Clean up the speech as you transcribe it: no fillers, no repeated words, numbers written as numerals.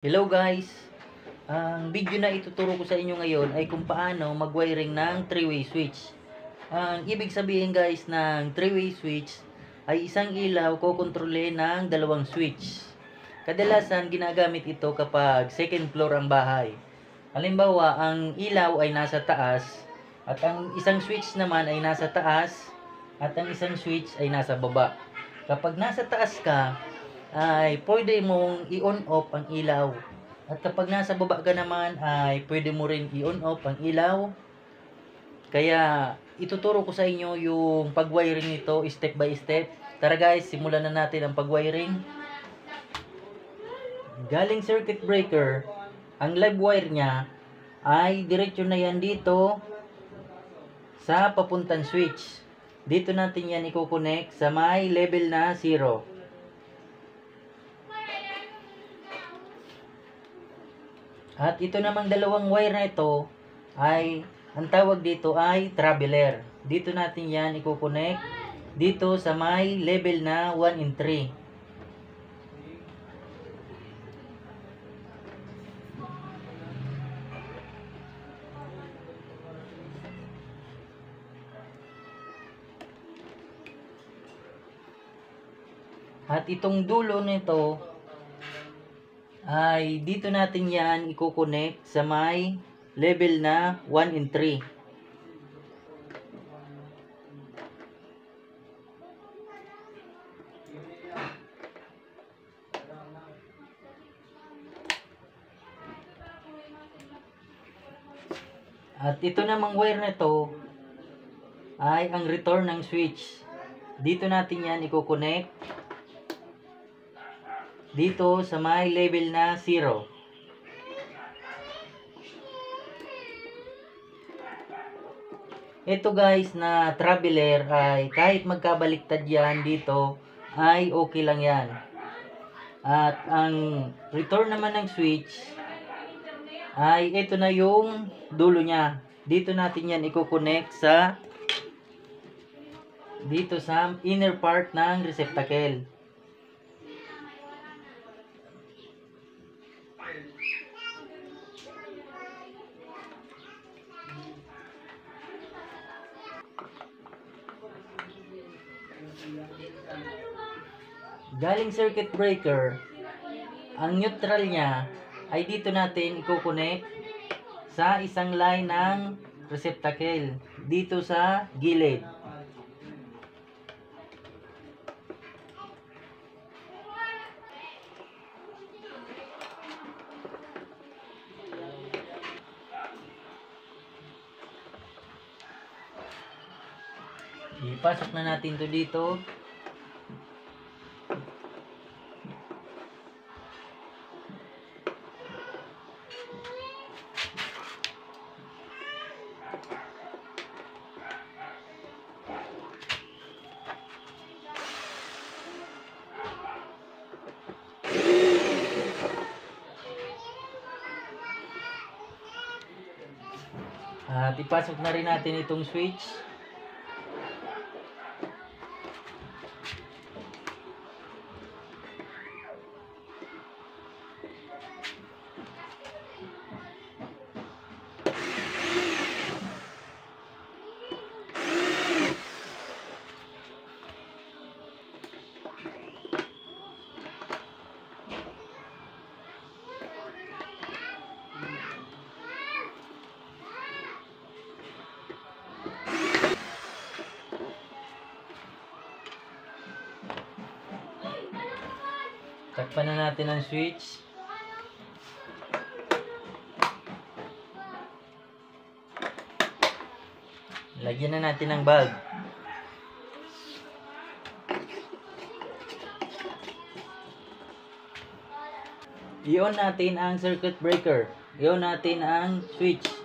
Hello guys! Ang video na ituturo ko sa inyo ngayon ay kung paano mag-wiring ng 3-way switch. Ang ibig sabihin guys ng 3-way switch ay isang ilaw kokontrole ng dalawang switch. Kadalasan ginagamit ito kapag second floor ang bahay. Halimbawa, ang ilaw ay nasa taas at ang isang switch naman ay nasa taas at ang isang switch ay nasa baba. Kapag nasa taas ka, ay pwede mong i-on off ang ilaw. At kapag nasa baba ka naman ay pwede mo rin i-on off ang ilaw. Kaya ituturo ko sa inyo yung pag-wiring nito step by step. Tara guys, simulan na natin ang pag-wiring. Galing circuit breaker, ang live wire niya ay diretso na yan dito sa papuntang switch. Dito natin yan i-connect sa may level na 0. At ito namang dalawang wire na ito ay, ang tawag dito ay traveler. Dito natin yan i-connect dito sa may level na 1 and 3. At itong dulo nito ay dito natin yan i-connect sa may level na 1 and 3. At ito namang wire na ito ay ang return ng switch. Dito natin yan i-connect dito sa may level na 0. Ito guys na traveler ay kahit magkabaliktad yan dito ay okay lang yan. At ang return naman ng switch ay ito na yung dulo niya. Dito natin yan i-connect sa dito sa inner part ng receptacle. Galing circuit breaker, ang neutral niya ay dito natin i-connect sa isang line ng receptacle dito sa gilid. Ipasok na natin to dito. At ipasok na rin natin itong switch. Takpan na natin ang switch. Lagyan na natin ng bulb. I-on natin ang circuit breaker. I-on natin ang switch.